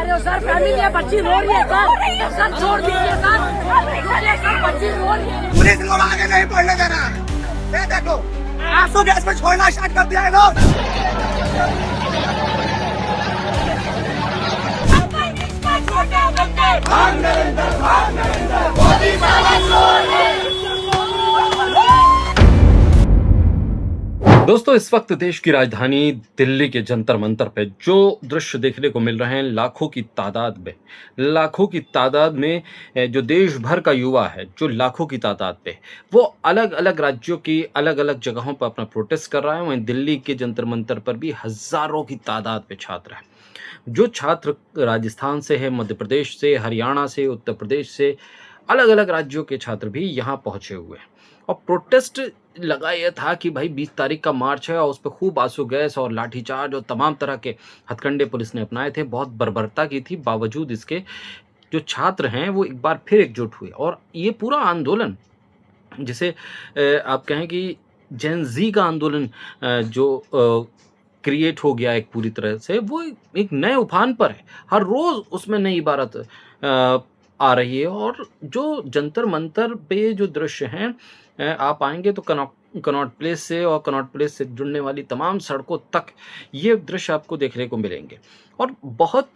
रहे हो sir? Family है, बच्ची रो रही है सर। सर छोड़ दीजिए सर, बच्ची रो रही है। पुलिस लोग आगे नहीं बढ़ने दे रहा। ये देखो, आंसू गैस में छोड़ना स्टार्ट कर दिया है लोग। दोस्तों, इस वक्त देश की राजधानी दिल्ली के जंतर मंतर पे जो दृश्य देखने को मिल रहे हैं, लाखों की तादाद में जो देश भर का युवा है, जो लाखों की तादाद पे वो अलग अलग राज्यों की अलग अलग जगहों पर अपना प्रोटेस्ट कर रहा है। वहीं दिल्ली के जंतर मंतर पर भी हजारों की तादाद में छात्र हैं। जो छात्र राजस्थान से है, मध्य प्रदेश से, हरियाणा से, उत्तर प्रदेश से, अलग अलग राज्यों के छात्र भी यहाँ पहुंचे हुए हैं। और प्रोटेस्ट लगा यह था कि भाई 20 तारीख का मार्च है और उस पर खूब आंसू गैस और लाठीचार्ज और तमाम तरह के हथकंडे पुलिस ने अपनाए थे। बहुत बर्बरता की थी। बावजूद इसके जो छात्र हैं वो एक बार फिर एकजुट हुए और ये पूरा आंदोलन जिसे आप कहें कि जेन जी का आंदोलन जो क्रिएट हो गया एक पूरी तरह से, वो एक नए उफान पर है। हर रोज़ उसमें नई इबारत आ रही है। और जो जंतर मंतर पे जो दृश्य हैं, आप आएंगे तो कनॉट प्लेस से और कनॉट प्लेस से जुड़ने वाली तमाम सड़कों तक ये दृश्य आपको देखने को मिलेंगे। और बहुत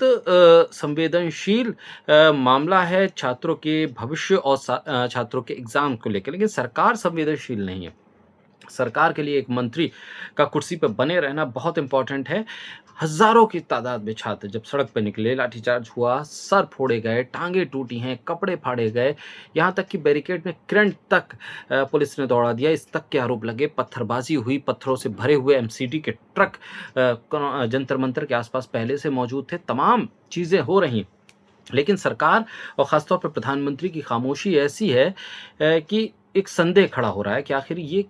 संवेदनशील मामला है छात्रों के भविष्य और छात्रों के एग्ज़ाम को लेकर। लेकिन सरकार संवेदनशील नहीं है। सरकार के लिए एक मंत्री का कुर्सी पर बने रहना बहुत इंपॉर्टेंट है। हजारों की तादाद में छात्र जब सड़क पर निकले, लाठीचार्ज हुआ, सर फोड़े गए, टांगे टूटी हैं, कपड़े फाड़े गए, यहाँ तक कि बैरिकेड में करंट तक पुलिस ने दौड़ा दिया। इस तक के आरोप लगे। पत्थरबाजी हुई। पत्थरों से भरे हुए एमसीडी के ट्रक जंतर मंतर के आसपास पहले से मौजूद थे। तमाम चीज़ें हो रही। लेकिन सरकार और ख़ासतौर पर प्रधानमंत्री की खामोशी ऐसी है कि एक संदेह खड़ा हो रहा है कि आखिर ये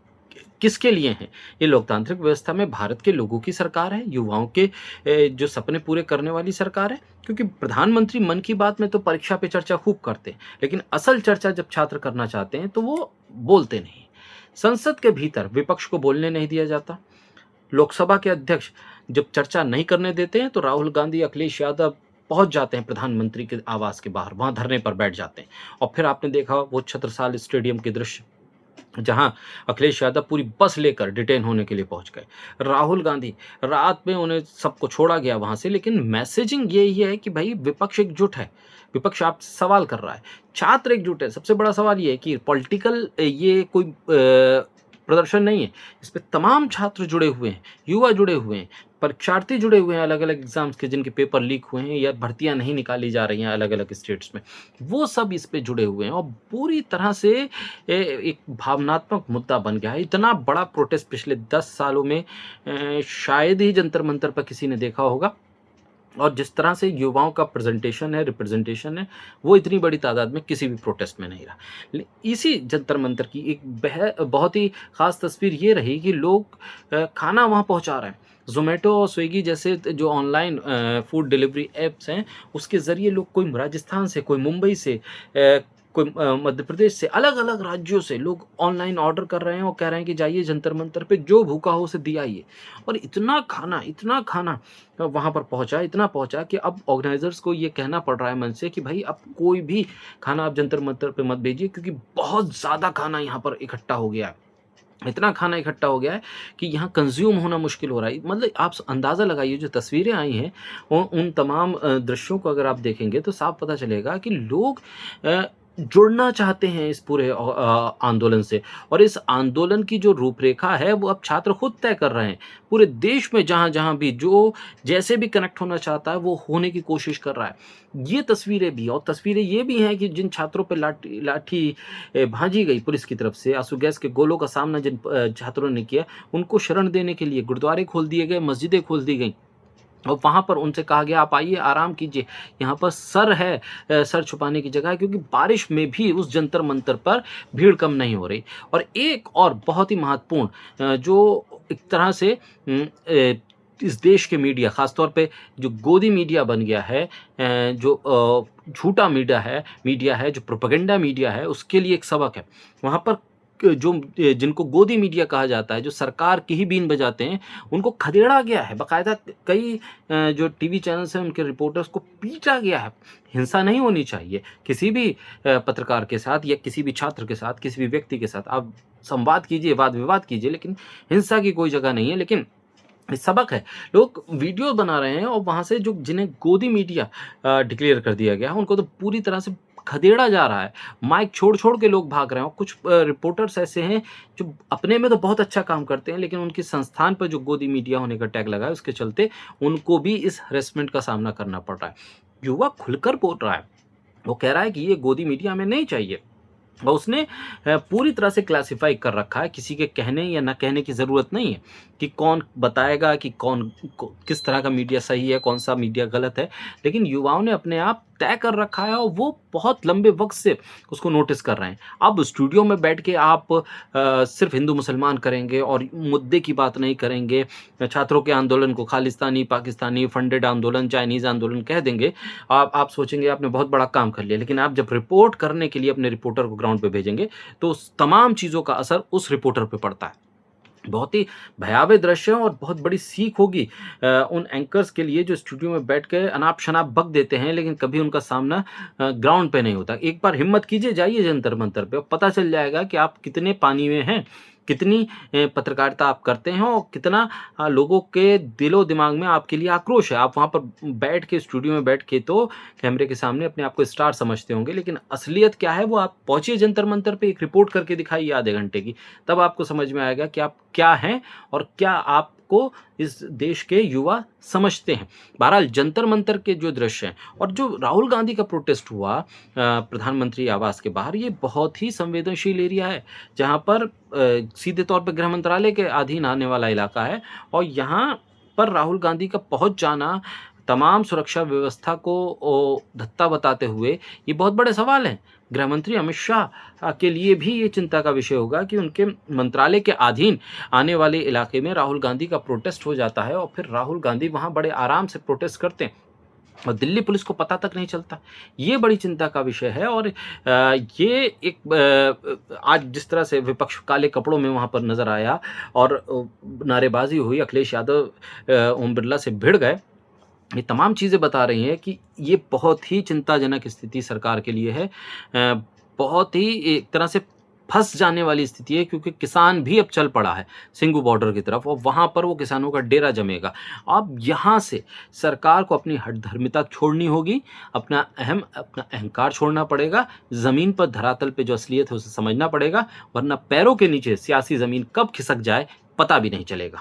किसके लिए हैं। ये लोकतांत्रिक व्यवस्था में भारत के लोगों की सरकार है, युवाओं के जो सपने पूरे करने वाली सरकार है। क्योंकि प्रधानमंत्री मन की बात में तो परीक्षा पे चर्चा खूब करते हैं, लेकिन असल चर्चा जब छात्र करना चाहते हैं तो वो बोलते नहीं। संसद के भीतर विपक्ष को बोलने नहीं दिया जाता। लोकसभा के अध्यक्ष जब चर्चा नहीं करने देते हैं तो राहुल गांधी, अखिलेश यादव पहुंच जाते हैं प्रधानमंत्री के आवास के बाहर, वहां धरने पर बैठ जाते हैं। और फिर आपने देखा वो छत्रसाल स्टेडियम के दृश्य, जहां अखिलेश यादव पूरी बस लेकर डिटेन होने के लिए पहुंच गए। राहुल गांधी, रात में उन्हें सबको छोड़ा गया वहां से। लेकिन मैसेजिंग यही है कि भाई विपक्ष एकजुट है, विपक्ष आपसे सवाल कर रहा है, छात्र एकजुट है। सबसे बड़ा सवाल ये है कि पॉलिटिकल ये कोई प्रदर्शन नहीं है, इस पे तमाम छात्र जुड़े हुए हैं, युवा जुड़े हुए हैं, परीक्षार्थी जुड़े हुए हैं अलग अलग एग्जाम्स के, जिनके पेपर लीक हुए हैं या भर्तियां नहीं निकाली जा रही हैं अलग अलग स्टेट्स में, वो सब इस पे जुड़े हुए हैं। और पूरी तरह से एक भावनात्मक मुद्दा बन गया है। इतना बड़ा प्रोटेस्ट पिछले 10 सालों में शायद ही जंतर मंतर पर किसी ने देखा होगा। और जिस तरह से युवाओं का प्रेजेंटेशन है, रिप्रेजेंटेशन है, वो इतनी बड़ी तादाद में किसी भी प्रोटेस्ट में नहीं रहा। इसी जंतर मंतर की एक बहुत ही ख़ास तस्वीर ये रही कि लोग खाना वहाँ पहुँचा रहे हैं। ज़ोमैटो और स्विगी जैसे जो ऑनलाइन फूड डिलीवरी ऐप्स हैं, उसके ज़रिए लोग, कोई राजस्थान से, कोई मुंबई से, कोई मध्य प्रदेश से, अलग अलग राज्यों से लोग ऑनलाइन ऑर्डर कर रहे हैं और कह रहे हैं कि जाइए जंतर मंतर पे, जो भूखा हो उसे दिलाइए। और इतना खाना वहाँ पर पहुँचा, इतना पहुँचा कि अब ऑर्गेनाइजर्स को ये कहना पड़ रहा है मन से कि भाई अब कोई भी खाना आप जंतर मंतर पे मत भेजिए, क्योंकि बहुत ज़्यादा खाना यहाँ पर इकट्ठा हो गया है। इतना खाना इकट्ठा हो गया है कि यहाँ कंज्यूम होना मुश्किल हो रहा है। मतलब आप अंदाज़ा लगाइए, जो तस्वीरें आई हैं उन तमाम दृश्यों को अगर आप देखेंगे तो साफ पता चलेगा कि लोग जुड़ना चाहते हैं इस पूरे आंदोलन से। और इस आंदोलन की जो रूपरेखा है वो अब छात्र खुद तय कर रहे हैं। पूरे देश में जहाँ जहाँ भी जो जैसे भी कनेक्ट होना चाहता है वो होने की कोशिश कर रहा है। ये तस्वीरें भी, और तस्वीरें ये भी हैं कि जिन छात्रों पे लाठी भांजी गई पुलिस की तरफ से, आंसू गैस के गोलों का सामना जिन छात्रों ने किया, उनको शरण देने के लिए गुरुद्वारे खोल दिए गए, मस्जिदें खोल दी गई। और वहाँ पर उनसे कहा गया आप आइए, आराम कीजिए, यहाँ पर सर है, सर छुपाने की जगह है, क्योंकि बारिश में भी उस जंतर मंतर पर भीड़ कम नहीं हो रही। और एक और बहुत ही महत्वपूर्ण जो एक तरह से इस देश के मीडिया, ख़ासतौर पे जो गोदी मीडिया बन गया है, जो झूठा मीडिया है, जो प्रोपेगेंडा मीडिया है, उसके लिए एक सबक है। वहाँ पर जो जिनको गोदी मीडिया कहा जाता है, जो सरकार की ही बीन बजाते हैं, उनको खदेड़ा गया है। बाकायदा कई जो टीवी चैनल्स हैं उनके रिपोर्टर्स को पीटा गया है। हिंसा नहीं होनी चाहिए किसी भी पत्रकार के साथ या किसी भी छात्र के साथ, किसी भी व्यक्ति के साथ। आप संवाद कीजिए, वाद विवाद कीजिए, लेकिन हिंसा की कोई जगह नहीं है। लेकिन सबक है, लोग वीडियो बना रहे हैं और वहाँ से जो जिन्हें गोदी मीडिया डिक्लेयर कर दिया गया है उनको तो पूरी तरह से खदेड़ा जा रहा है। माइक छोड़ के लोग भाग रहे हैं। और कुछ रिपोर्टर्स ऐसे हैं जो अपने में तो बहुत अच्छा काम करते हैं, लेकिन उनके संस्थान पर जो गोदी मीडिया होने का टैग लगा है उसके चलते उनको भी इस हरेसमेंट का सामना करना पड़ रहा है। युवा खुलकर बोल रहा है, वो कह रहा है कि ये गोदी मीडिया हमें नहीं चाहिए। और उसने पूरी तरह से क्लासिफाई कर रखा है। किसी के कहने या न कहने की ज़रूरत नहीं है कि कौन बताएगा कि किस तरह का मीडिया सही है, कौन सा मीडिया गलत है। लेकिन युवाओं ने अपने आप तय कर रखा है और वो बहुत लंबे वक्त से उसको नोटिस कर रहे हैं। अब स्टूडियो में बैठ के आप सिर्फ हिंदू मुसलमान करेंगे और मुद्दे की बात नहीं करेंगे, छात्रों के आंदोलन को खालिस्तानी, पाकिस्तानी फंडेड आंदोलन, चाइनीज़ आंदोलन कह देंगे, आप सोचेंगे आपने बहुत बड़ा काम कर लिया। लेकिन आप जब रिपोर्ट करने के लिए अपने रिपोर्टर को ग्राउंड पे भेजेंगे तो उस तमाम चीज़ों का असर उस रिपोर्टर पे पड़ता है। बहुत ही भयावह दृश्य है और बहुत बड़ी सीख होगी उन एंकर्स के लिए जो स्टूडियो में बैठ के अनाप शनाप बक देते हैं, लेकिन कभी उनका सामना ग्राउंड पे नहीं होता। एक बार हिम्मत कीजिए, जाइए जंतर मंतर पे, पता चल जाएगा कि आप कितने पानी में हैं, कितनी पत्रकारिता आप करते हैं और कितना लोगों के दिलो दिमाग में आपके लिए आक्रोश है। आप वहाँ पर बैठ के स्टूडियो में बैठ के तो कैमरे के सामने अपने आप को स्टार समझते होंगे, लेकिन असलियत क्या है वो आप पहुँचिए जंतर मंतर पे, एक रिपोर्ट करके दिखाइए आधे घंटे की, तब आपको समझ में आएगा कि आप क्या हैं और क्या आपको इस देश के युवा समझते हैं। बहरहाल जंतर मंतर के जो दृश्य हैं और जो राहुल गांधी का प्रोटेस्ट हुआ प्रधानमंत्री आवास के बाहर, ये बहुत ही संवेदनशील एरिया है जहाँ पर सीधे तौर पर गृह मंत्रालय के अधीन आने वाला इलाका है। और यहाँ पर राहुल गांधी का पहुँच जाना तमाम सुरक्षा व्यवस्था को धत्ता बताते हुए ये बहुत बड़े सवाल हैं। गृह मंत्री अमित शाह के लिए भी ये चिंता का विषय होगा कि उनके मंत्रालय के अधीन आने वाले इलाके में राहुल गांधी का प्रोटेस्ट हो जाता है और फिर राहुल गांधी वहाँ बड़े आराम से प्रोटेस्ट करते हैं और दिल्ली पुलिस को पता तक नहीं चलता। ये बड़ी चिंता का विषय है। और ये एक आज जिस तरह से विपक्ष काले कपड़ों में वहाँ पर नज़र आया और नारेबाजी हुई, अखिलेश यादव ओम बिरला से भिड़ गए, ये तमाम चीज़ें बता रही हैं कि ये बहुत ही चिंताजनक स्थिति सरकार के लिए है। बहुत ही एक तरह से फंस जाने वाली स्थिति है, क्योंकि किसान भी अब चल पड़ा है सिंघू बॉर्डर की तरफ और वहाँ पर वो किसानों का डेरा जमेगा। अब यहाँ से सरकार को अपनी हठधर्मिता छोड़नी होगी, अपना अहंकार छोड़ना पड़ेगा, ज़मीन पर धरातल पे जो असलियत है उसे समझना पड़ेगा, वरना पैरों के नीचे सियासी ज़मीन कब खिसक जाए पता भी नहीं चलेगा।